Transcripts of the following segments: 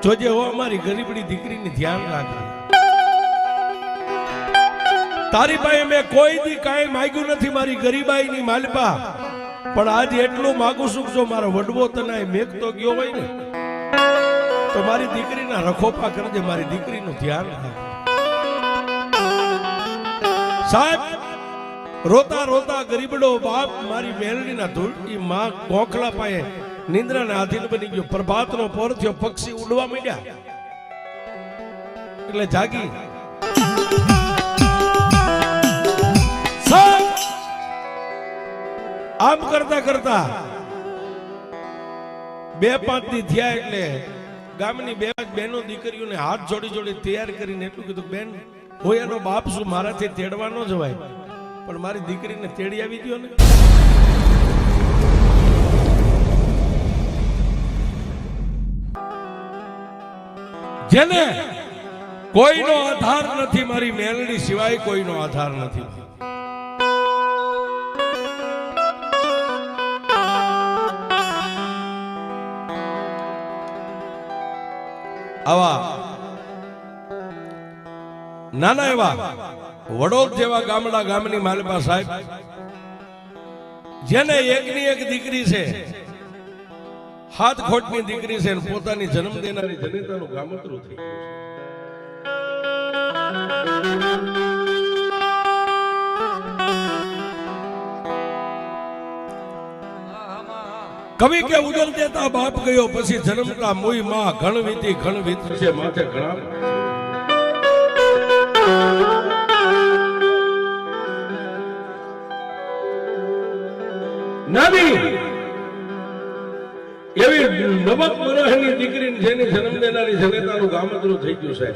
જોજે હો અમારી ગરીબડી દીકરીની ધ્યાન રાખજે. તારી પાસે મેં કોઈ દી કાંઈ માંગ્યું નથી મારી ગરીબાઈની માલપા, પણ આજ એટલું માગું છું જો મારો વડવો તને મેઘતો ગયો હોય ને તો મારી દીકરીના રખોપા કરજે, મારી દીકરીનું ધ્યાન રાખજે. સાહેબ રોતા રોતા ગરીબડો બાપ મારી મેલડીના ધૂળની માં ગોખલા પાયે નિંદ્રાને આધીન બની ગયો. પ્રભાતનો પોર થયો, પક્ષી ઉડવા માંડ્યા એટલે જાગી. આમ કરતા કરતા 2-5 દી થયા એટલે ગામની 2 બહેનો દીકરીઓને હાથ જોડી જોડી તૈયાર કરીને એટલું કીધું, બેન હું એનો બાપ છું, મારાથી તેડવા ન જવાય, પણ મારી દીકરીને તેડી આવી ગયો ને. જેને કોઈનો આધાર નથી, મારી મેલડી સિવાય કોઈનો આધાર નથી. આવા નાના એવા વડોદ જેવા ગામડા ગામની માલપા સાહેબ, જેને એકની એક દીકરી છે, હાથ ખોટની દીકરી છે, પોતાની જન્મ દેનારી જનેતાનું ગામતરું થઈ ગયું છે. કવિ કે ઉદર દેતા બાપ ગયો, પછી જન્મતા મુઈ માં ઘણ વીતી છે માથે ઘણા. નાની એવી 9 વર્ષની દીકરી જેની જન્મ દેનારી જનેતાનું ગામતરું થઈ ગયું છે,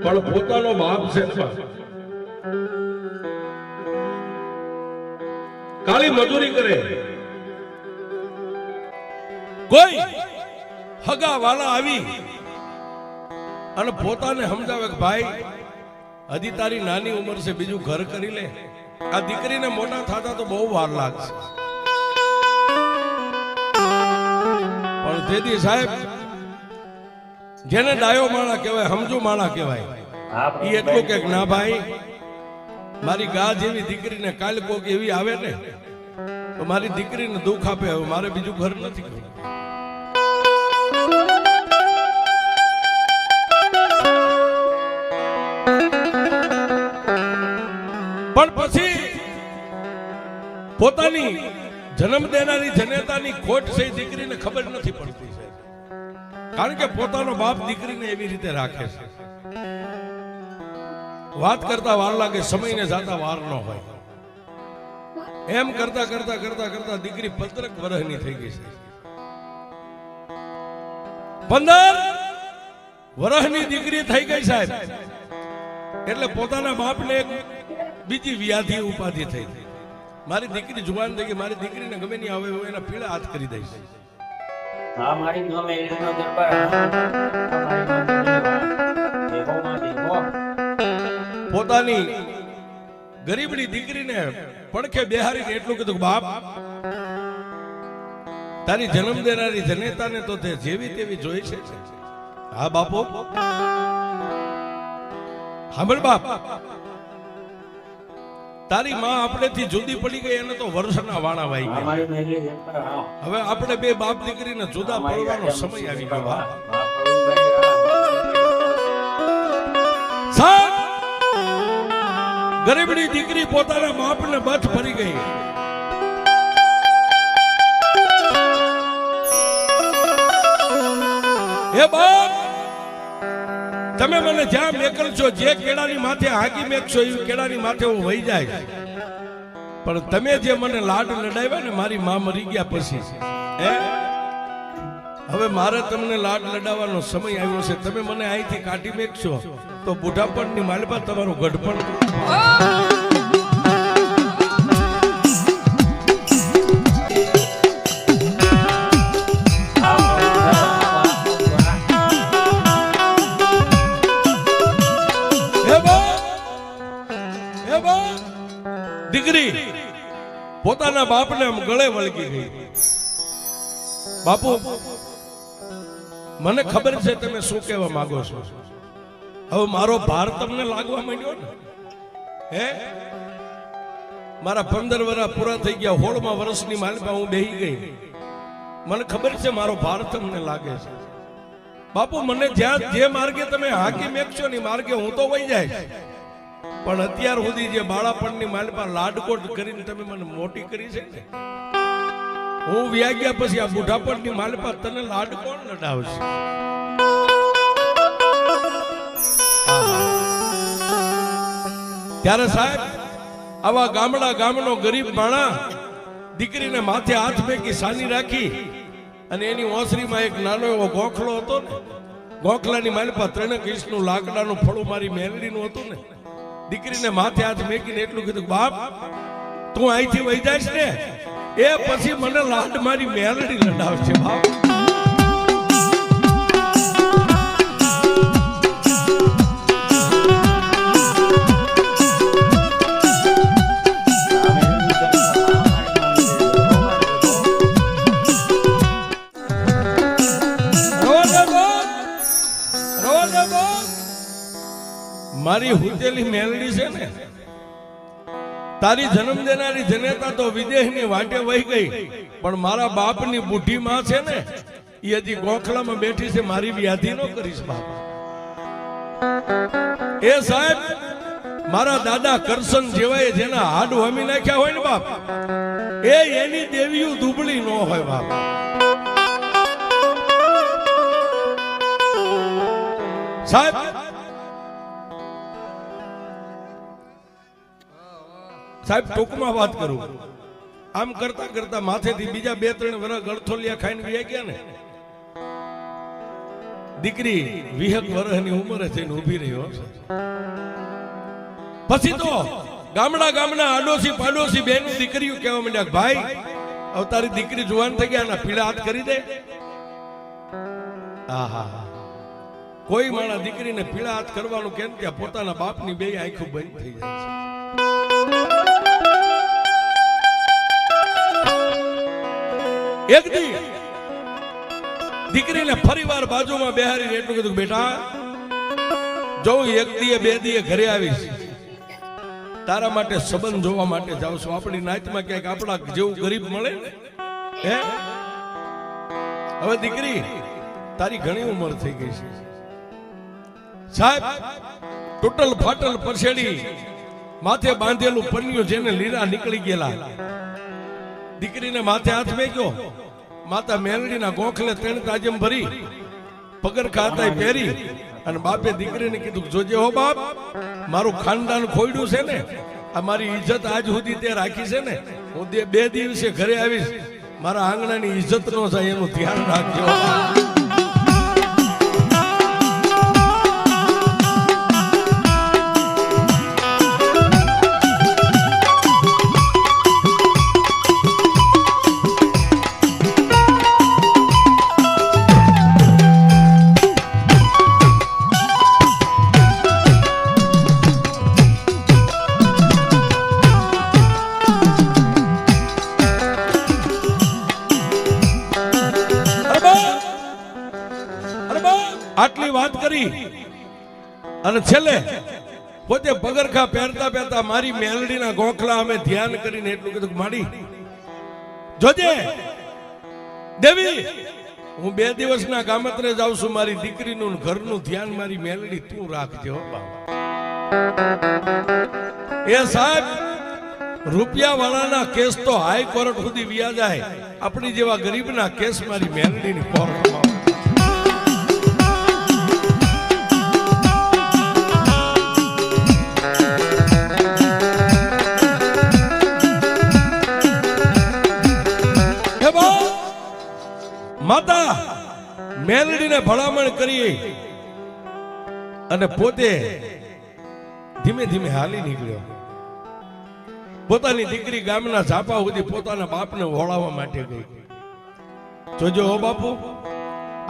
પણ પોતાનો બાપ છે કાળી મજૂરી કરે. કોઈ હગા વાલા આવી અને પોતાને સમજાવે કે ભાઈ હજી તારી નાની ઉંમર છે, બીજું ઘર કરી લે. આ દીકરીને મોટા થતા તો બહુ વાર લાગશે, પણ તેથી સાહેબ જેને ડાયો માણા કહેવાય, સમજુ માણા કહેવાય, એ એટલું કે ના ભાઈ મારી ગા જેવી દીકરીને કાલ કોક એવી આવે ને તો મારી દીકરીને દુઃખ આપે, હવે મારે બીજું ઘર નથી કરવું. પણ પછી પોતાની જન્મ દેનારી જનેતાની ખોટ છે દીકરીને ખબર નથી પડતી છે, કારણ કે પોતાનો બાપ દીકરીને એવી રીતે રાખે છે. વાત કરતા વાર લાગે, સમયને જાતા વાર ન હોય. એમ કરતા કરતા કરતા કરતા દીકરી 15 વર્ષની થઈ ગઈ છે. 15 વર્ષની દીકરી થઈ ગઈ સાહેબ, એટલે પોતાના બાપને એક બીજી વ્યાધિ ઉપાધિ થઈ. મારી દીકરી જુવાન થઈ ગઈ, મારી દીકરીને ગમે નહીં આવે હું એના પીળા હાથ કરી દઈશ. પોતાની ગરીબની દીકરીને પડખે બેહારીને એટલું કીધું, બાપ તારી જન્મ દેનારી જનેતાને તો તે જેવી તેવી જોઈ છે. હા બાપો, સાંભળ બાપ, તારી માં આપણેથી જુદી પડી ગઈ, એને તો વર્ષના વાણા વાઈ ગયા. હવે આપણે 2 બાપ દીકરીને જુદા પડવાનો સમય આવી ગયો. ગરીબની દીકરી પોતાના બાપને બથ ભરી ગઈ. હે બાપ, તમે મને જ્યાં મેકલશો, જે કેળાની માથે હાકી મેકશો એ કેળાની માથે હું વહી જાય, પણ તમે જે મને લાડ લડાવ્યા ને મારી માં મરી ગયા પછી, હવે મારે તમને લાડ લડાવવાનો સમય આવ્યો છે. તમે મને અહીંથી કાઢી મેકશો તો બુઢાપણની માલપા તમારું ગઢપણ. દીકરી પોતાના બાપને ગળે વળગી ગઈ. બાપુ મને ખબર છે તમે શું કહેવા માંગો છો. હવે મારો ભાર તમને લાગવા માંડ્યો ને? હે, મારા 15 વર્ષ પૂરા થઈ ગયા, 16મા વર્ષની માલપા હું બેહી ગઈ. મને ખબર છે મારો ભાર તમને લાગે છે. બાપુ, મને જ્યાં જે માર્ગે તમે હાકી મેકશો ને માર્ગે હું તો વહી જાય, પણ અત્યાર સુધી જે બાળાપણની માલપા લાડકોટ કરીને તમે મને મોટી કરી છે ને, હું વ્યા ગયા પછી આ બુઢાપણની માલપા તને લાડ કોણ લડાવશે? ત્યારે સાહેબ, આવા ગામનો ગરીબ માણા દીકરીને માથે હાથ ફેંકી સાની રાખી અને એની ઓસરીમાં એક નાનો એવો ગોખલો હતો ને, ગોખલાની માલપા 3 ઇંચનું લાકડાનું ફળું મારી મેલડીનું હતું ને, દીકરીને માથે હાથ મેકીને એટલું કીધું, બાપ તું અહીંથી વહી જાય ને એ પછી મને લાડ મારી મેલડી લડાવશે. બાપ, મારી હુતેલી મેલડી છે ને, તારી જન્મ દેનારી જનેતા તો વિદેહની વાટે વહી ગઈ, પણ મારા બાપની બુઢી માં છે ને, એ હજી ગોખલામાં બેઠી છે. મારી વ્યાધિ નો કરીશ બાપ. એ સાહેબ, મારા દાદા કરશન જેવાય જેના હાડ હોમી નાખ્યા હોય ને બાપ, એની દેવીઓ દુબળી ન હોય બાપ. સાહેબ, સાહેબ ટૂંકમાં વાત કરું, આમ કરતા કરતા માથેથી બીજા 2-3 વર્ષ ગળથોલિયા ખાઈને વ્યા ગયા ને, દીકરી 20 વર્ષની ઉંમરે થઈને ઊભી રહ્યો. પછી તો ગામના આડોશી પાડોશી બેનું દીકરીઓ કહેવા માંડ્યા, ભાઈ હવે તારી દીકરી જુવાન થઈ ગયા, ના પીળા હાથ કરી દે. આહા, કોઈ માણા દીકરીને પીળા હાથ કરવાનું કેમ કે પોતાના બાપની 2 આંખો બંધ થઈ જાય છે. એક દી દીકરીને ફરીવાર બાજુમાં બેહારીને એટલું કીધું, બેટા જો 1 દીએ 2 દીએ ઘરે આવીશ, તારા માટે સંબંધ જોવા માટે જાઉં છું. આપણી નાતમાં ક્યાંક આપણા જેવું ગરીબ મળે ને. હે, હવે દીકરી તારી ઘણી ઉંમર થઈ ગઈ છે સાહેબ. ટોટલ ફાટલ પરસેડી માથે બાંધેલું પન્યું જેને લીરા નીકળી ગયેલા, દીકરીને માથે હાથ મેક્યો, માતા મેલડીના ગોખલે 3 તાજમ ભરી પગરખા હતા પહેરી અને બાપે દીકરીને કીધું, જોજે હો બાપ, મારું ખાનદાન ખોયડું છે ને, આ મારી ઇજ્જત આજ સુધી તે રાખી છે ને, હું 2 દિવસે ઘરે આવીશ, મારા આંગણાની ઇજ્જત નો જાય એનું ધ્યાન રાખજો. આટલી વાત કરી અને છેલ્લે પોતે પગરખા પહેરતા મારી મેલડીના ગોખલા અમે ધ્યાન કરીને એટલું કીધું, માડી જોજે દેવી, હું 2 દિવસના ગામત્રે જાઉં છું, મારી દીકરીનું ઘરનું ધ્યાન મારી મેલડી તું રાખજો. એ સાહેબ, રૂપિયા વાળાના કેસ તો હાઈકોર્ટ સુધી વ્યા જાય, આપણી જેવા ગરીબના કેસ મારી મેલડીની કોર્ટમાં. માતા મેલડીને ભલામણ કરી અને પોતે ધીમે ધીમે હાલી નીકળ્યો. પોતાની દીકરી ગામના ઝાપા સુધી પોતાના બાપને વળાવવા માટે ગઈ. જોજો હો બાપુ,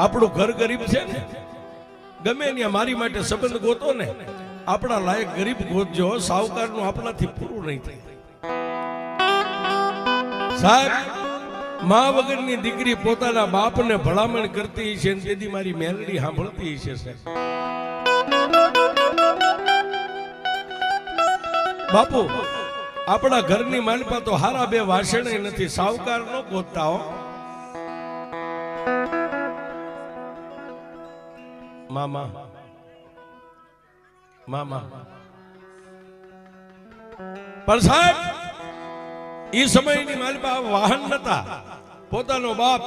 આપણું ઘર ગરીબ છે ને, ગમે ત્યાં મારી માટે સંબંધ ગોતો ને, આપણા લાયક ગરીબ ગોતજો, સાવકારનું આપણાથી પૂરું નહીં થાય. સાહેબ, મા વગરની દીકરી પોતાના બાપને ભલામણ કરતી છે ને તેથી મારી મેલડી સાંભળતી છે સાહેબ. બાપુ આપણા ઘરની માલપા તો હારા બે વાસણે નથી, સાવકાર નો ગોતતા હો. મામા મામા પણ સાહેબ ઈ સમયની માલપા વાહન નતા. પોતાનો બાપ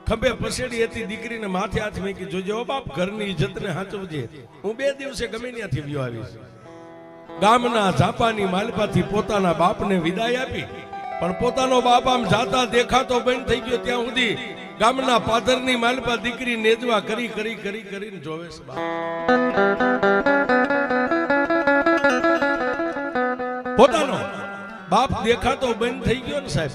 ખભે પસેડી હતી, દીકરીને માથે હાથ મૂકી, જોજો બાપ ઘરની ઇજ્જતને સાચવજે, હું 2 દિવસે ગમે ત્યાંથી વ્યો આવીશ. ગામના ઝાપાની માલપાથી પોતાના બાપને વિદાય આપી, પણ પોતાનો બાપ આમ જાતા દેખાતો બંધ થઈ ગયો ત્યાં સુધી ગામના પાદરની માલપા દીકરી નેજવા કરી કરી કરી કરીને જોવે છે. પોતાનો બાપ દેખાતો બંધ થઈ ગયો ને સાહેબ.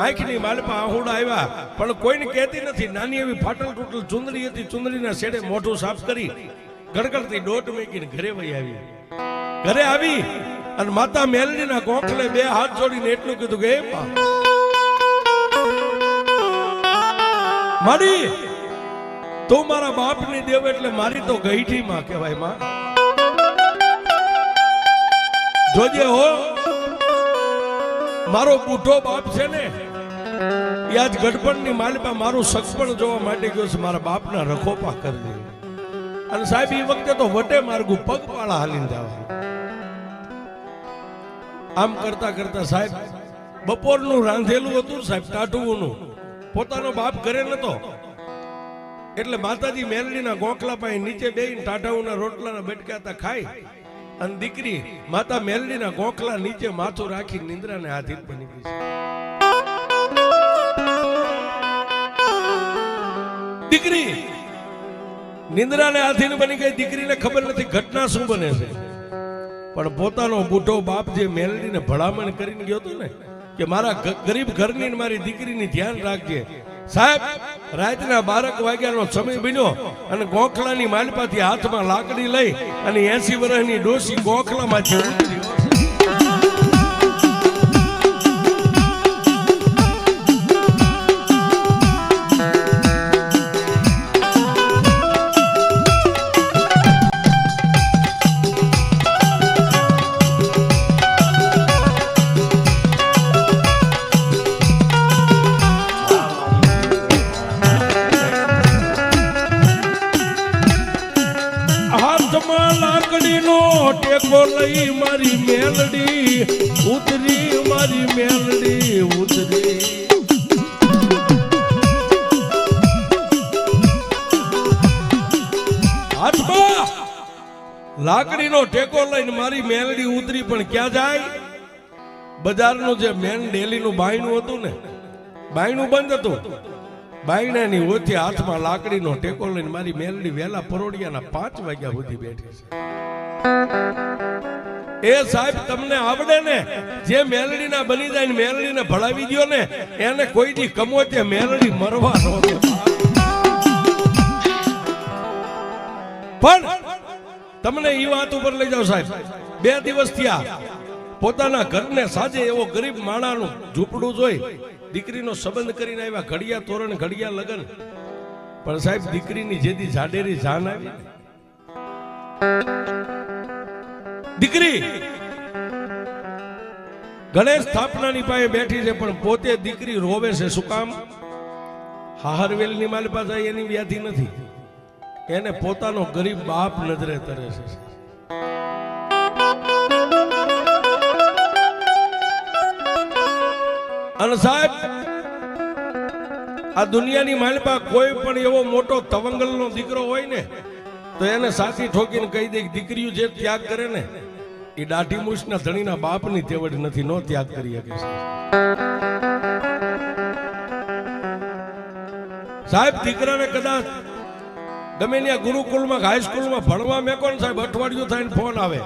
આંખની માલપા આહુડા આવ્યા, પણ કોઈને કહેતી નથી. નાની એવી ફાટલ તૂટલ ચુંદડી હતી, ચુંદડીના છેડે મોઢું સાફ કરી ગડગડતી દોટ મૂકીને ઘરે વહી આવી. ઘરે આવી અને માતા મેલડીના ગોખલે 2 હાથ જોડીને એટલું કીધું કે માડી તું મારા બાપની દેવ એટલે મારી તો ગઈઠી માં કહેવાય. માં જોજે હો, મારો બુઢો બાપ છે ને એ આજ ગઢપણની માલપા મારું સગપણ જોવા માટે ગયો છે. મારા બાપના રખોપા કરી દે. અને સાહેબ એ વખતે તો વટે માર્ગું પગપાળા હાલીને જવા. આમ કરતા કરતા સાહેબ બપોરનું રાંધેલું હતું સાહેબ, ટાઢુઓનું. પોતાનો બાપ ઘરે નતો એટલે માતાજી મેલડીના ગોખલા પાસે નીચે બેહીને ટાઢાઓના રોટલાના બટકાતા ખાઈ અને દીકરી માતા મેલડીના ગોખલા નીચે માથું રાખી નિંદ્રાને આધીન બની ગઈ. દીકરી નિંદ્રાને આધીન બની ગઈ. દીકરીને ખબર નથી ઘટના શું બને છે, પણ પોતાનો બુઢો બાપ જે મેલડીને ભલામણ કરીને ગયો હતો ને કે મારા ગરીબ ઘરની મારી દીકરીની ધ્યાન રાખજે. સાહેબ રાતના 12 વાગ્યાનો સમય બન્યો અને ગોખલાની માલપાથી હાથમાં લાકડી લઈ અને 80 વર્ષની ડોસી ગોખલામાંથી ઉતરી. ટેકો લઈ મારી મેલડી ઉતરી, મારી મેલડી ઉતરી. હાથમાં લાકડીનો ટેકો લઈને મારી મેલડી ઉતરી. પણ ક્યાં જાય? બજારનું જે મેન ડેલીનું બાયણું હતું ને, બાયણું બંધ હતું. બાયણાની ઓથી હાથમાં લાકડીનો ટેકો લઈને મારી મેલડી વેલા પરોડિયાના 5 વાગ્યા સુધી બેઠી છે. એ સાહેબ તમને આવડે ને, જે મેલડીના બની જાય ને મેલડીને ભળાવી દો ને એને કોઈ દી કમોતે મેલડી મરવા નો દે. પણ તમને ઈ વાત ઉપર લઈ જાવ સાહેબ. 2 દિવસ થયા પોતાના ઘરને સાજે એવો ગરીબ માણાનું ઝૂંપડું જોઈ દીકરીનો સંબંધ કરીને આવ્યા. ઘડિયા તોરણ, ઘડિયા લગન. પણ સાહેબ દીકરીની જેદી જાડેરી જાન આવી, દીકરી ગણેશ સ્થાપનાની પાસે બેઠી છે પણ પોતે દીકરી રોવે છે. શું કામ? હાહરવેલની માલપા જાય એની વ્યાધિ નથી, એને પોતાનો ગરીબ બાપ નજરે તરે છે. અને સાહેબ આ દુનિયાની માલપા કોઈ પણ એવો મોટો તવંગલનો દીકરો હોય ને તો એને સાથી ઠોકીને કહી દે દીકરીઓ જે ત્યાગ કરે ને એ દાઢી મૂછના ધણીના બાપની તેવડ નથી, નો ત્યાગ કરી શકે. સાહેબ દીકરાને કદાચ ગમે ત્યાં ગુરુકુળમાં હાઈસ્કૂલમાં ભણવા મેકો ને સાહેબ અઠવાડિયું થાય ફોન આવે,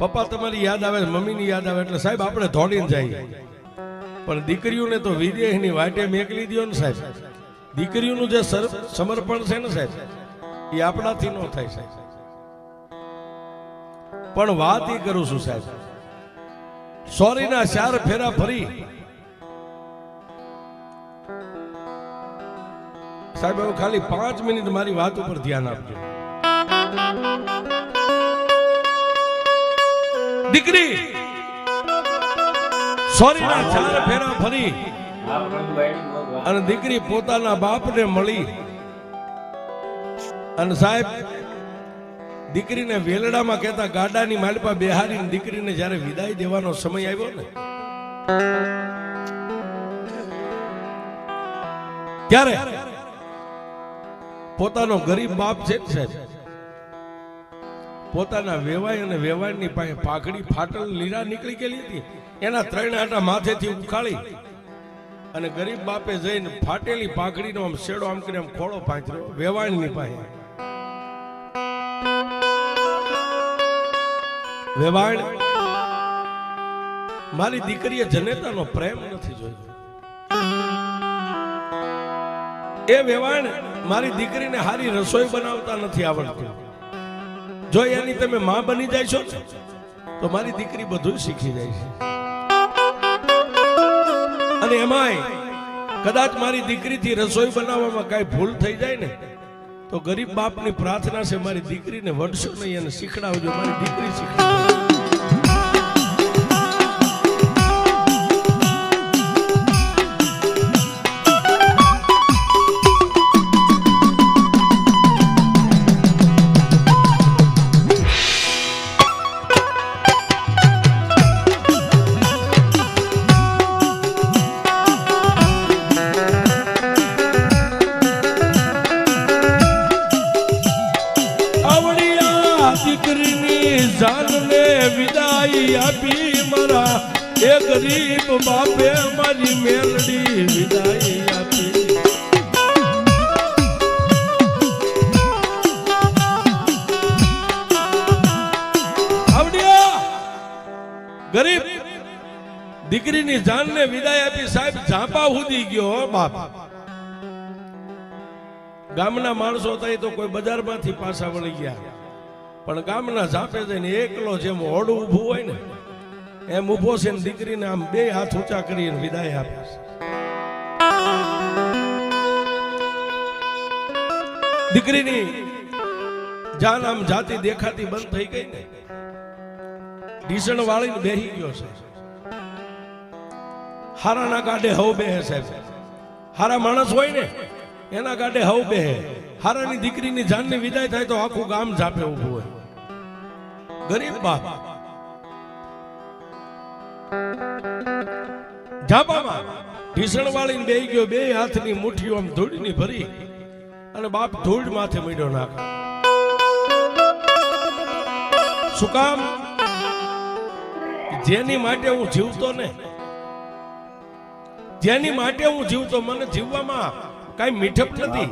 પપ્પા તમારી યાદ આવે, મમ્મીની યાદ આવે એટલે સાહેબ આપણે દોડીને જઈએ. પણ દીકરીઓને તો વિદેહની વાટે મેકલી દો ને સાહેબ. દીકરીઓનું જે સમર્પણ છે ને સાહેબ એ આપણાથી ન થાય સાહેબ. પણ વાત એ કરું છું સાહેબ, સોરીના 4 ફેરા ફરી સાહેબ હવે ખાલી 5 મિનિટ મારી વાત ઉપર ધ્યાન આપજો. દીકરી સોરીના 4 ફેરા ફરી અને દીકરી પોતાના બાપને મળી અને સાહેબ દીકરીને વેલડામાં કહેતા ગાડાની માલપા બેહારીને દીકરીને જ્યારે વિદાય દેવાનો સમય આવ્યો ને ત્યારે પોતાનો ગરીબ બાપ છે સાહેબ પોતાના વેવાય અને વેવાયની પાસે પાઘડી ફાટલ લીરા નીકળી ગયેલી હતી એના 3 આટા માથેથી ઉખાળી અને ગરીબ બાપે જઈને ફાટેલી પાઘડીનો આમ શેડો આમ કરીને આમ ખોળો પાંચર્યો વેવાણની પાસે. વેવાણ મારી દીકરીએ જનેતાનો પ્રેમ નથી જોયો. એ વેવાણ મારી દીકરીને હારી રસોઈ બનાવતા નથી આવડતું. જો એની તમે માં બની જાય છો તો મારી દીકરી બધું શીખી જાય છે. અને એમાંય કદાચ મારી દીકરીથી રસોઈ બનાવવામાં કઈ ભૂલ થઈ જાય ને તો ગરીબ બાપની પ્રાર્થના છે મારી દીકરીને વડશો નહીં અને શીખડાવજો. મારી દીકરી શીખડાવજો. જાનને વિદાય આપી મારા એ ગરીબ બાપે મારી મેલડી વિદાય આપી. આવડિયા ગરીબ દીકરીની જાનને વિદાય આપી સાહેબ ઝાંપા ઉડી ગયો બાપ. ગામના માણસો હતા તો કોઈ બજારમાંથી પાછા વળી ગયા પણ ગામના ઝાપે જઈને એકલો જેમ ઓડું ઊભું હોય ને એમ ઊભો છે ને દીકરીને આમ 2 હાથ ઊંચા કરીને વિદાય આપે છે. દીકરીની જાન આમ જાતી દેખાતી બંધ થઈ ગઈ ને ઢીસણ વાળીને બેહી ગયો છે. હારાના ગાડે હવ બેહે સાહેબ. હારા માણસ હોય ને એના ગાડે હવ બેહે. હારાની દીકરીની જાનની વિદાય થાય તો આખું ગામ ઝાપે ઊભું હોય. ગરીબ બાપ ઝાપામાં ઢીસણ વાળીને બેહી ગયો. 2 હાથની મુઠ્ઠીઓ આમ ધૂળની ભરી અને બાપ ધૂળ માથે મીડો નાખે. શું કામ? જેની માટે હું જીવતો ને જેની માટે હું જીવતો મને જીવવામાં કઈ મીઠપ નથી.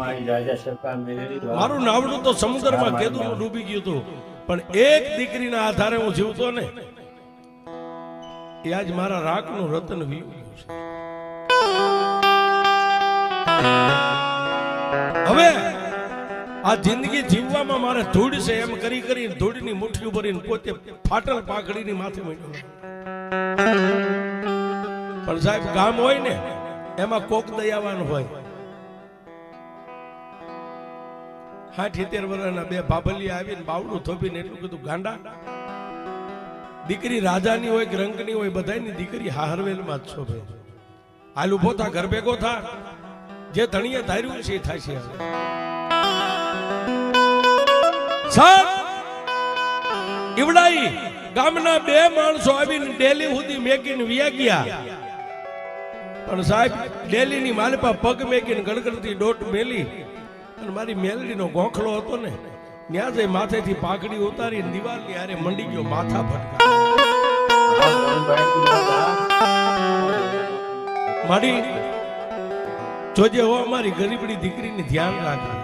મારું નાવડું તો સમુદ્રમાં કેદું ડૂબી ગયું હતું પણ એક દીકરીના આધારે હું જીવતો ને એ આજ મારા રાખનું રતન વીયું ગયું છે. હવે આ જિંદગી જીવવામાં મારે ધૂળ છે એમ કરી કરીને ધૂળની મુઠ્ઠી ભરીને પોતે ફાટલ પાઘડીની માથે મૂક્યો. પણ સાહેબ ગામ હોય ને એમાં કોક દયાવાન હોય. 70 વર્ષના 2 ભાભલિયા આવીને બાવડું થોપીને એટલું કીધું ગાંડા દીકરી રાજાની હોય કે રંગની હોય બધાની દીકરી હાહરવેલમાં જ છો ભાઈ. હાલ ઉભો થા ઘર ભેગો થા જે ધણીએ ધાર્યું છે એ થાય છે. સાહેબ ઈવડાઈ ગામના 2 માણસો આવીને ડેલી સુધી મેકીને વિયા ગયા પણ સાહેબ ડેલીની માલપા પગ મેકીને ગણગણતી ડોટ મેલી અને મારી મેલડીનો ગોખલો હતો ને ત્યાં જઈ માથેથી પાઘડી ઉતારી દિવાલની હારે મંડી ગયો માથા ફટકા. મારી જોજે હો મારી ગરીબડી દીકરીની ધ્યાન રાખે.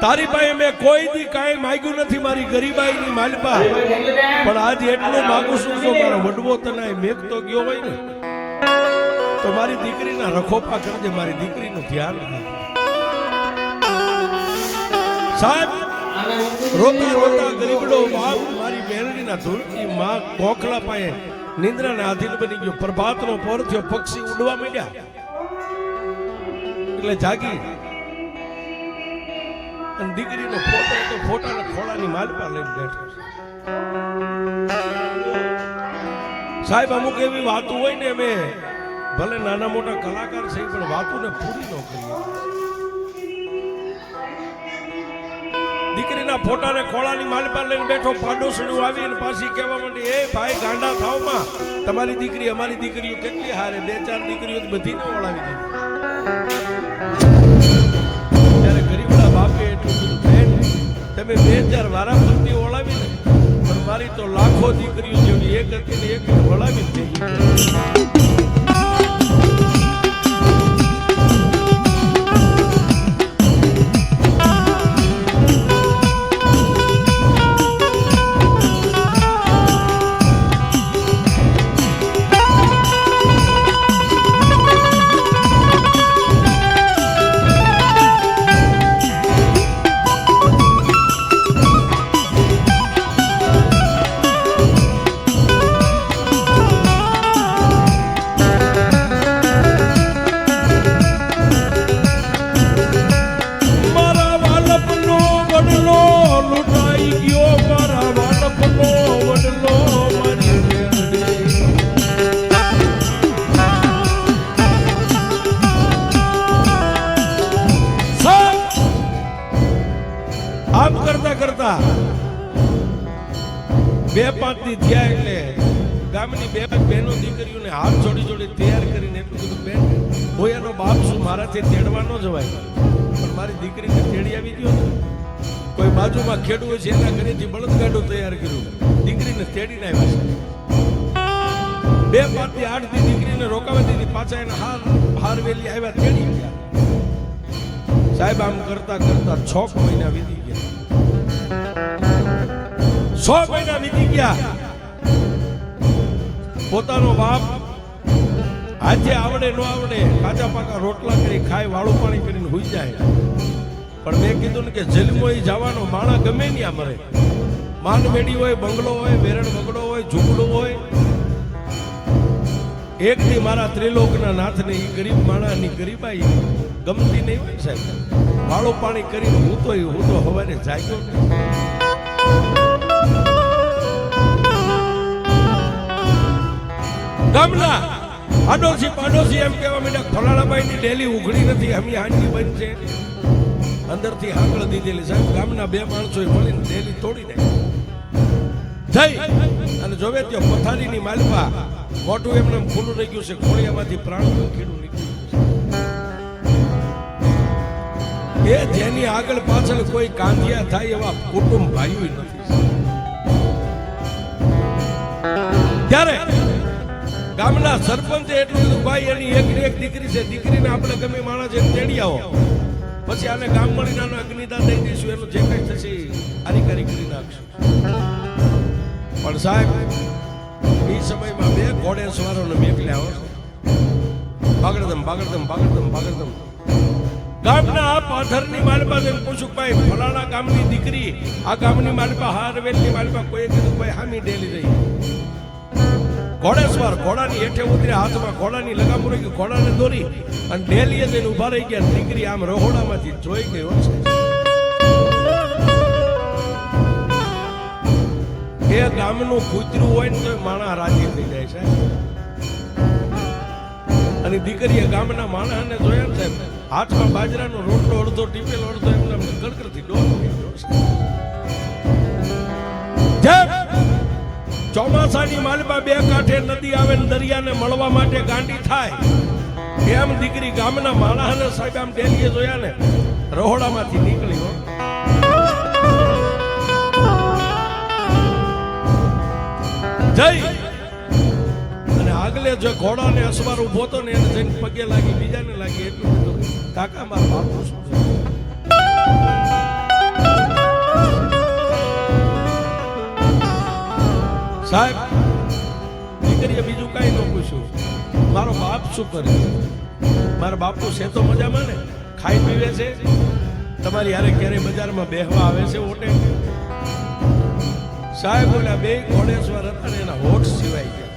તારી પાસે મેં કોઈ દી કાંઈ માંગ્યું નથી મારી ગરીબાઈની માલપા પણ આજ એટલું માંગુ છું જો મારો વડવો તને મેઘતો ગયો હોય ને તો મારી દીકરીના રખોપા કરજે. મારી દીકરીનું ધ્યાન રાખ. સાહેબ રોતા રોતા ગરીબડો બાપ મારી મેલડીના ધૂળની માં ગોખલા પાસે નિંદ્રાને આધીન બની ગયો. પ્રભાતનો પોર થયો પક્ષી ઉડવા માંડ્યા એટલે જાગી અને દીકરીનો ફોટો તો ફોટાના ખોળાની માલપા લઈને બેઠો. સાહેબ અમુક એવી વાતો હોય ને, અમે ભલે નાના મોટા કલાકાર છે પણ વાતોને પૂરી ન કરીએ. દીકરીના ફોટાને ખોળાની માલપા લઈને બેઠો. પાડોશીઓ આવી અને પાછી કહેવા માંડી, એ ભાઈ ગાંડા થાવમાં, તમારી દીકરી અમારી દીકરીઓ કેટલી હારે, 2-4 દીકરીઓ બધીને ઓળાવી દીધી. ત્યારે ગરીબડા બાપે એટલું બધું બેન, તમે 2-4 વારા ફરતી ઓળાવી ને, પણ મારી તો લાખો દીકરીઓ જેવી એક હતી ને એક ઓળાવી થઈ. આમ કરતા કરતા 2-5 દી થયા એટલે ગામની 2 બહેનો દીકરીઓને હાથ જોડી જોડી તૈયાર કરીને એટલું બધું, બેન હોય એનો બાપ શું મારાથી તેડવા ન જવાય, પણ મારી દીકરીને તેડી આવી ગયો. કોઈ બાજુમાં ખેડૂત છે એના ઘરેથી બળદગાડું તૈયાર કર્યું, દીકરીને તેડીને આવ્યા છે. 2-5 થી 8 દી દીકરીને રોકાવા દીધી, પાછા એના હાર વેલી આવ્યા, તેડી ગયા. સાહેબ આમ કરતા કરતા 6 મહિના વીતી ગયા. 6 મહિના વીતી ગયા. પોતાનો બાપ આજે આવડે ન આવડે કાચા પાકા રોટલા કરી ખાય, વાળું પાણી કરીને હુઈ જાય. પણ મેં કીધું ને કે જન્મો એ જવાનો, માણા ગમે ત્યાં મરે. માનમેડી હોય, બંગલો હોય, વેરણ બગડો હોય, ઝૂંપડું હોય, એક દી મારા ત્રિલોકના નાથને એ ગરીબ માણાની ગરીબાઈ ગમતી નહીં હોય સાહેબ. વાળું પાણી કરીને હું તો હવારે જાગ્યો ને. ગામના પાડોશી એમ કહેવા માંડ્યા, ફલાણાભાઈની ડેલી ઉઘડી નથી, હમી હાંડી બંધ છે. અંદરથી હાંકળ દીધેલી સાહેબ. ગામના 2 માણસોએ મળીને ડેલી તોડી નાખી. અને જોવે ત્યાં પથારીની માલપા મોટું એમને ખુલ્લું રહી ગયું છે, ખોળિયામાંથી પ્રાણીનું કીડું નીકળ્યું. એ જેની આગળ પાછળ કોઈ કાંધિયા થાય એવા કુટુંબ ભાઈઓ નથી. ત્યારે ગામના સરપંચે એટલું બધું, ભાઈ એની એક દીકરી છે, દીકરીને આપણે ગમે માણસ છે તેડી આવો, પછી આને ગામ મળીને આનો અગ્નિદાન દઈ દઈશું, એનું જે કઈ થશે કારીગરી કરી નાખશું. પણ સાહેબ એ સમયમાં 2 ઘોડેસવારોને મેકલ્યા. બાગડધમ ગામના આ પાથરની માલપા જઈને પૂછું, ભાઈ ફલાણા ગામની દીકરી આ ગામની માલપા, હારવેલની માલપા, કોઈ કીધું ભાઈ હામી ડેલી રહી. ઘોડેસવાર ઘોડાની હેઠે ઉતર્યા, હાથમાં ઘોડાની લગામ રહી, ઘોડાને દોરી અને ડેલીએ જઈને ઉભા રહી ગયા. દીકરી આમ રહોડામાંથી જોઈ ગઈ હોય છે. એ ગામનું કૂતરું હોય ને તો માણસ રાજી થઈ જાય છે. અને દીકરીએ ગામના માણસને જોયા ને સાહેબ, હાથમાં બાજરાનો રોટલો અડધો ટીપેલો, અડધો એમને કડકડથી ડોલ ચોમાસાની માલમાં 2 કાંઠે નદી આવે ને દરિયાને મળવા માટે ગાંડી થાય, એમ દીકરી ગામના માણસને સાહેબ આમ ડેલીએ જોયા ને રહોડામાંથી નીકળી હો. જઈ અને આગલે જો ઘોડાને અસવાર ઉભો હતો ને એને જઈને પગે લાગી, બીજાને લાગી. એટલું બધું કાકા મારા બાપુ શું સાહેબ. દીકરીએ બીજું કઈ ન પૂછ્યું, મારો બાપ શું કરે, મારા બાપુ છે તો મજામાં ને, ખાઈ પીવે છે, તમારી હારે ક્યારે બજારમાં બેહવા આવે છે ઓટે. સાહેબ બોલ્યા 2 ઘોડેસવાર હતા ને એના હોઠ સિવાય ગયા.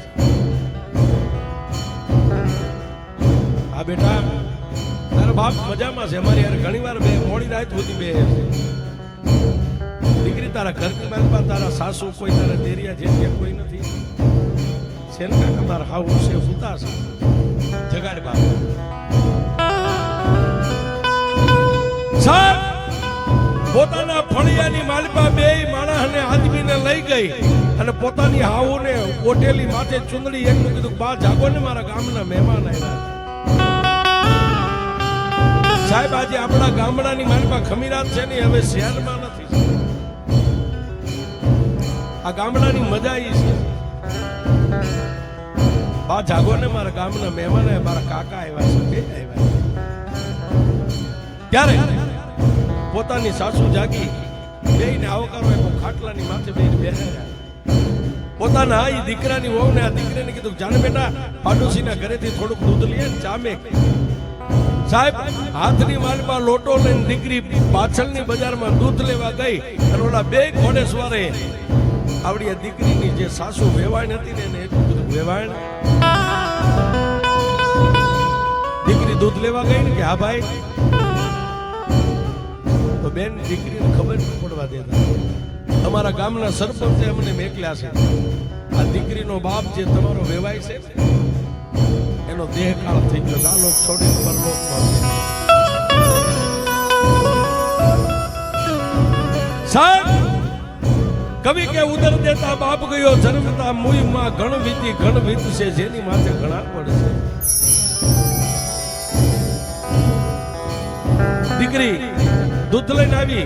આ બેટા તારા બાપ મજામાં છે, અમારી યાર ઘણી વાર બે મોડી રાત સુધી બે દીકરી તારા ઘરની માલપા તારા સાસુ કોઈ તારા દેરિયા જે કોઈ નથી છે ને કાકા તારા હાઉ છે સુતા છે જગાડ બાપ સાહેબ પોતાના ફળિયાની માલપા બે માણસને આદમીને લઈ ગઈ અને પોતાની હાઉને ઓટેલી માથે ચુંદડી એકનું કીધું બા જાગો ને મારા ગામના મહેમાન આવ્યા સાહેબ આજે આપણા ગામડાની માલપા ખમીરાત છે ને હવે શહેરમાં નથી આ ગામડાની મજા ઈ છે બા જાગો ને મારા ગામના મહેમાન આવ્યા મારા કાકા આવ્યા છે બે આવ્યા ક્યારે પોતાની સાસુ જાગી બેયને આવકારો આપ્યો ખાટલાની માથે બેયને બેહાડ્યા પોતાના આ દીકરાની વહુને આ દીકરીને કીધું જાને બેટા પાડોશીના ઘરેથી થોડુંક દૂધ લઈએ ને ચામે સાહેબ હાથની માલમાં લોટો લઈને દીકરી પાછળની બજારમાં દૂધ લેવા ગઈ અને ઓલા બે ઘોડેસવારે આવડી આ દીકરીની જે સાસુ વેવાણ હતી ને એને એટલું બધું વેવાણ દીકરી દૂધ લેવા ગઈ ને કે હા ભાઈ તો બેન દીકરીને ખબર ન પડવા દેતા તમારા ગામના સરપંચે અમને મેકલ્યા છે આ દીકરીનો બાપ જે તમારો વેવાય છે એનો દેહકાળ થઈ ગયો આ લોક છોડી પરલોકમાં સાહેબ કવિ કે ઉદર દેતા બાપ ગયો જન્મતા મુઈમાં ઘણ વીતી છે જેની માથે ઘણા પડશે દીકરી દૂધ લઈને આવી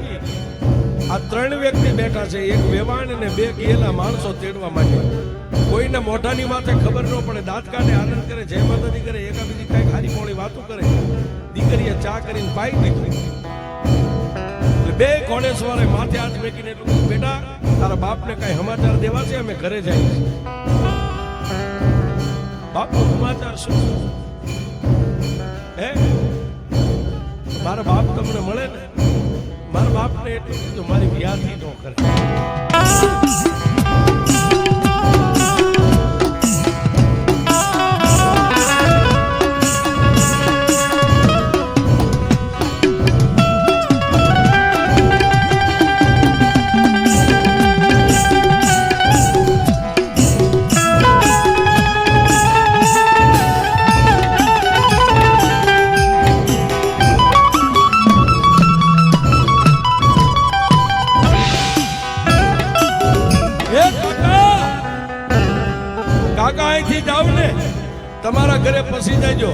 આ ત્રણ વ્યક્તિ બેઠા છે એક વેવાણ અને બે ગયેલા માણસો તેડવા માટે કોઈને મોઢાની માથે ખબર ન પડે દાંત કાઢે આનંદ કરે જય માતાજી કરે એકા બીજી કઈક હારી મોડી વાતો કરે દીકરીએ ચા કરીને પાઈ દીધી બે ઘોડેસવારે માથે હાથ મેકીને એટલું બેટા તારા બાપને કઈ સમાચાર દેવા છે અમે ઘરે જઈએ બાપનો સમાચાર શું હે મારા બાપ તમને મળે ને મારા બાપને એટલું કીધું મારી વ્યાધિ ન કરે તમારા ઘરે પસી જાયજો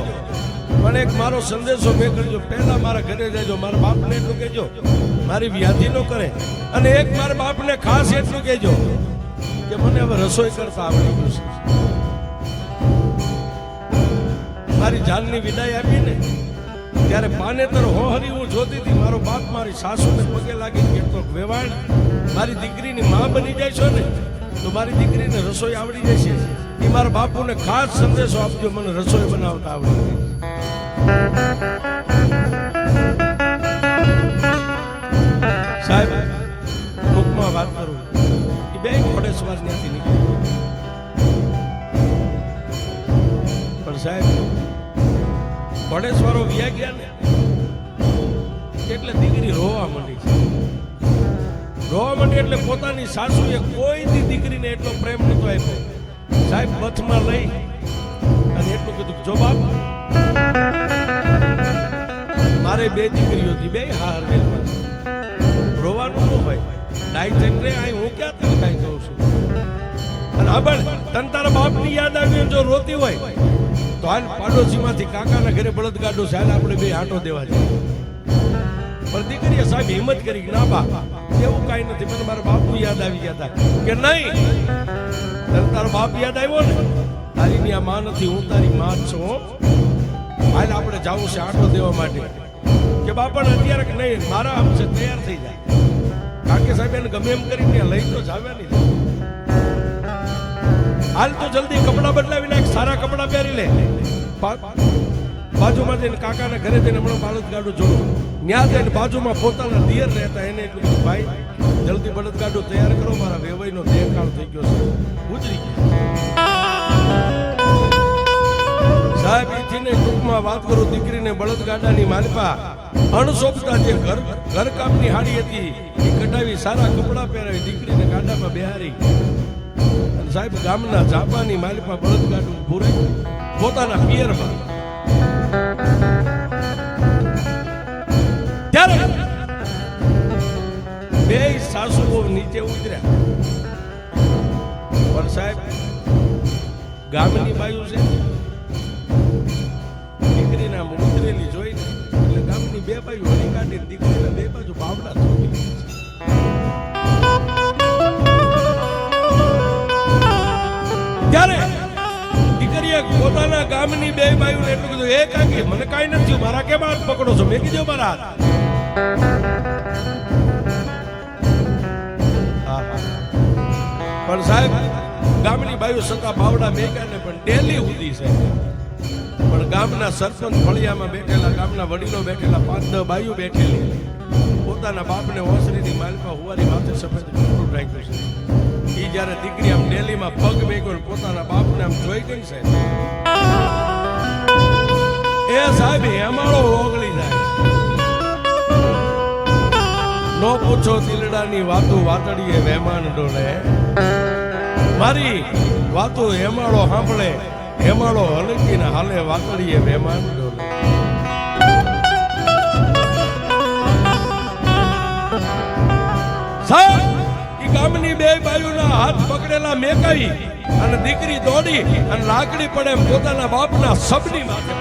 પણ એક મારો સંદેશો મેં કરજો પહેલા મારા ઘરે જાયજો મારા બાપને એટલું કહેજો મારી વ્યાધિ નો કરે અને એક મારા બાપને ખાસ એટલું કહેજો કે મને હવે રસોઈ કરતા આવડી ગયું છે મારી જાનની વિદાય આપી ને ત્યારે પાનેતર હોહરી હું જોતી હતી મારો બાપ મારી સાસુને પગે લાગી કહેતો વેવાણ મારી દીકરીની માં બની જાય છો ને તો મારી દીકરીને રસોઈ આવડી જશે એ મારા બાપુને ખાસ સંદેશો આપજો મને રસોઈ બનાવતા આવડે સાહેબ ટૂંકમાં વાત કરું એ બે ઘોડેસવાર ત્યાંથી નીકળ્યા પણ સાહેબ ઘોડેસવારો વ્યા ગયા ને એટલે દીકરી રોવા માંડી એટલે પોતાની સાસુએ કોઈ દીકરીને એટલો પ્રેમ નતો આપ્યો સાહેબ બથમાં લઈ અને એટલું કીધું જો બાપ મારે બે દીકરીઓ હતી બે હાર વેલમાં રોવાનું ન હોય ડાઈ થઈને રે આ હું ક્યાં તને કાંઈ કહું છું અને આ પણ તને તારા બાપની યાદ આવી જો રોતી હોય તો હાલ પાડોશીમાંથી કાકાના ઘરે બળદગાડો છે હાલ આપણે બે આંટો દેવા જઈએ પણ દીકરીએ સાહેબ હિંમત કરી ના બા એવું કાંઈ નથી મને મારા બાપુ યાદ આવી ગયા હતા કે નહીં તારો બાપ યાદ આવ્યો ને તારી આ માં નથી હું તારી માં જ છું હાલ આપણે જવું છે આંટો દેવા માટે કે બાપા અત્યારે કે નહીં મારા આમ છે તૈયાર થઈ જાય કાકે સાહેબ એને ગમે એમ કરીને લઈ તો જાવે નહીં હાલ તો જલ્દી કપડા બદલાવી નાખ સારા કપડા પહેરી લે બાજુમાં જઈને કાકાના ઘરે જઈને હમણાં બળદગાડું જોડું ત્યાં જઈને બાજુમાં પોતાના દિયર રહેતા એને એટલું ભાઈ જલ્દી બળદગાડું તૈયાર કરો મારા વેવાઈનો દેહકાળ થઈ ગયો છે ગુજરી ગયા સાહેબ વિનય ટૂંકમાં વાત કરું, દીકરીને બળદગાડાની માલપા અણસોપતા જે ઘરકામની હાડી હતી એ કઢાવી, સારા કપડા પહેરાવી, દીકરીને ગાડામાં બેહારી અને સાહેબ ગામના ઝાપાની માલપા બળદગાડું પૂરે પોતાના પિયરમાં. ત્યારે બે સાસુઓ નીચે ઉતર્યા, પણ સાહેબ ગામની બાયુ છે, દીકરીના મુદ્રેલી જોઈને એટલે ગામની બે બાજુ હળી કાઢી દીકરીના બે બાજુ બાવડા છોડી. ત્યારે દીકરીએ પોતાના ગામની બે બાયુને એટલું કીધું, એ કાકી મને કાંઈ નથી થયું, મારા કેમ હાથ પકડો છો? મેં કીધું મારા હાથ. પણ સાહેબ ગામની બાયુ સતા બાવડા મેકાને પણ ડેલી ઉધી છે. પણ ગામના સરપંચ ફળિયામાં બેઠેલા, ગામના વડીલો બેઠેલા, 5-10 બાયુ બેઠેલી, પોતાના બાપને ઓસરીની માલપા હુવારી માથે સફેદ કપડું રાખ્યું છે. એ જ્યારે દીકરી આમ ડેલીમાં પગ મેક્યો ને પોતાના બાપને આમ જોઈ ગઈ છે, એ સાહેબ હેમાળો ઓગળી જાય. નો પૂછો દિલડાની વાતો વાતડીએ વહેમાન ડોલે, મારી વાતો હેમાળો સાંભળે, હેમાળો હલકીને હાલે વાતડીએ વહેમાન ડોલે. સાહેબ ઈ ગામની બે બાયુના હાથ પકડેલા મેકાઈ અને દીકરી દોડી અને લાકડી પડે પોતાના બાપના સબની માથે.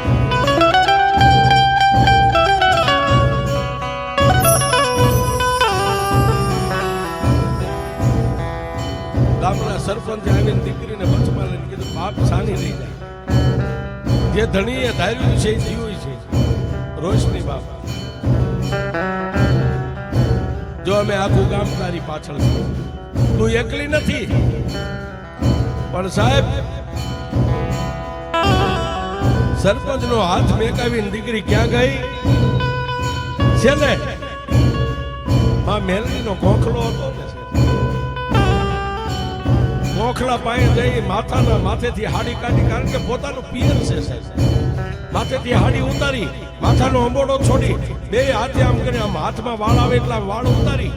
ગામના સરપંચે આવીને દીકરીને બચમાં લઈને કીધું, બાપ સાની રહી જાય, જે ધણીએ ધાર્યું છે એ જીવ્યું છે. રોશની બાપ, જો અમે આખું ગામ તારી પાછળ છે, તું એકલી નથી. પણ સાહેબ સરપંચનો હાથ મેકાવીને દીકરી ક્યાં ગઈ? છેલ્લે માં મેલડીનો ખોખલો હતો ને, મોખલા પાસે જઈ માથાના માથેથી હાડી કાઢી, કારણ કે પોતાનું પિયર છે સાહેબ, માથેથી હાડી ઉતારી, માથાનો અંબોડો છોડી, બે હાથે આમ કરી આમ હાથમાં વાળ આવે એટલા વાળ ઉતારી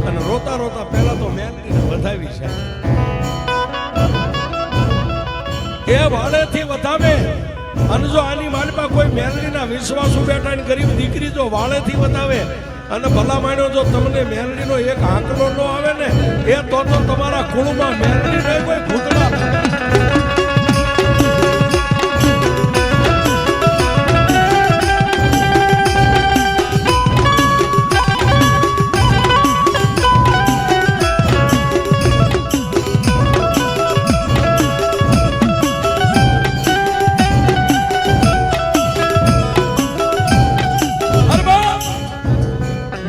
અને રોતા રોતા પહેલા તો મેલડીને વધાવી છે. એ વાળેથી વધાવે. અને જો આની માલપા કોઈ મેલડીના વિશ્વાસુ બેઠા ને ગરીબ દીકરી જો વાળેથી વધાવે અને ભલા માન્યો જો તમને મેલડીનો એક આંકડો ન આવે ને, એ તો તમારા કુળમાં મેલડી નહીં કોઈ ભૂતડા.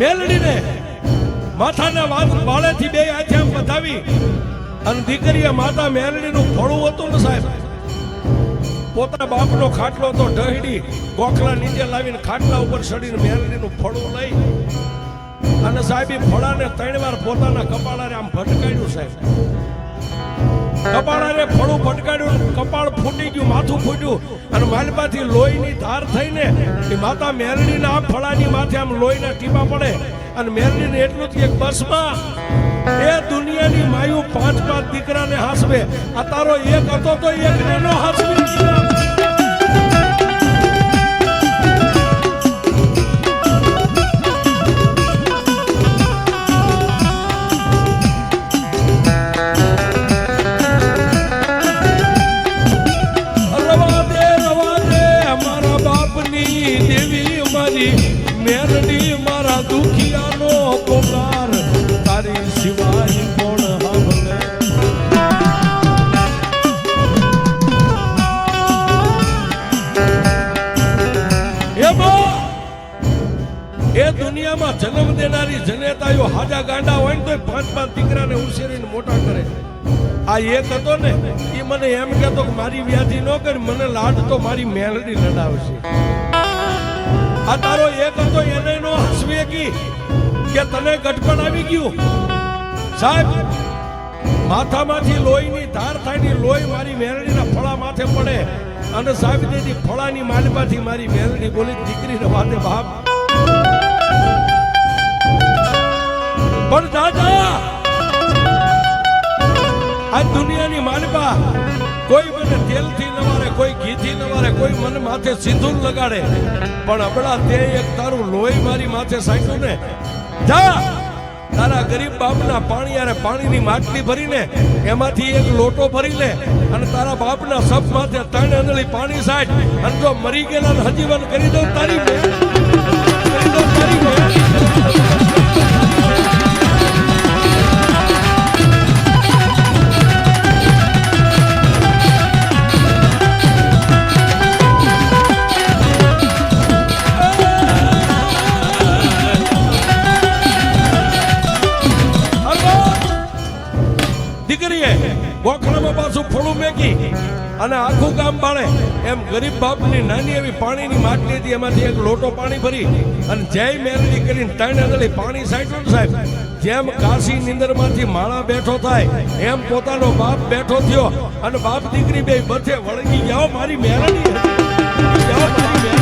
મેલડીને માથાના વાળેથી બે હાથે આમ વધાવી અને દીકરીએ માતા મેલડીનું ફળું હતું ને સાહેબ, પોતાના બાપનો ખાટલો તો ઢહડી ગોખલા નીચે લાવીને ખાટલા ઉપર ચડીને મેલડીનું ફળું લઈ અને સાહેબ ફળાને 3 વાર પોતાના કપાળારે આમ ભટકાડ્યું સાહેબ. કપાળારે ફળું ભટકાડ્યું, કપાળ ફૂટી ગયું, માથું ફૂટ્યું અને માલપાથી લોહીની ધાર થઈને એ માતા મેલડીના આ ફળાની માથે આમ લોહીના ટીપા પડે અને મેલડીને એટલું જ કે બસમાં એ દુનિયાની માયું 5-5 દીકરાને હાસવે, આ તારો એક હતો તો એકને નો હાસવી. મેલડી મારા દુખિયાનો પોકાર, તારી સિવાય કોણ સાંભળે? એ દુનિયામાં જન્મ દેનારી જનેતાઓ હાજા ગાંડા હોય ને તો 5-5 દીકરાને ઉછેરીને મોટા કરે. આ એક હતો ને, એ મને એમ કહેતો કે મારી વ્યાધિ ન કરી, મને લાડ તો મારી મેલડી લડાવશે. આ તારો એક હતો એને નો હસવી કે તને ગટપણ આવી ગયું. સાહેબ માથામાંથી લોહીની ધાર થાય, લોહી મારી મેલડીના ફળા માથે પડે અને સાહેબ તેથી ફળાની માલપાથી મારી મેલડી બોલી દીકરી રવાદે બાપ પણ દાદા આ દુનિયાની માલપા કોઈ મને તેલથી નવારે કોઈ ઘીથી નવારે કોઈ મને માથે સિંદૂર લગાડે પણ અબળા તે એક તારું લોહી મારી માથે સાંખ્યું ને જા તારા ગરીબ બાપના પાણી અરે પાણીની માટલી ભરીને એમાંથી એક લોટો ભરી લે અને તારા બાપના સપ માથે 3 આંધળી પાણી સાઈડ અને જો મરી ગયેલા હજીવન કરી દઉં તારી ગોખરામાં પાછું ફળું મેકી અને આખું ગામ બાળે એમ ગરીબ બાપની નાની એવી પાણીની માટલી હતી એમાંથી એક લોટો પાણી ભરી અને જય મેલડી કરીને 3 આંધળી પાણી સાંટ્યું સાહેબ જેમ કાશી નિંદરમાંથી માળા બેઠો થાય એમ પોતાનો બાપ બેઠો થયો અને બાપ દીકરી બે બધે વળગી જાઓ મારી મેલડી જાઓ મારી મેલડી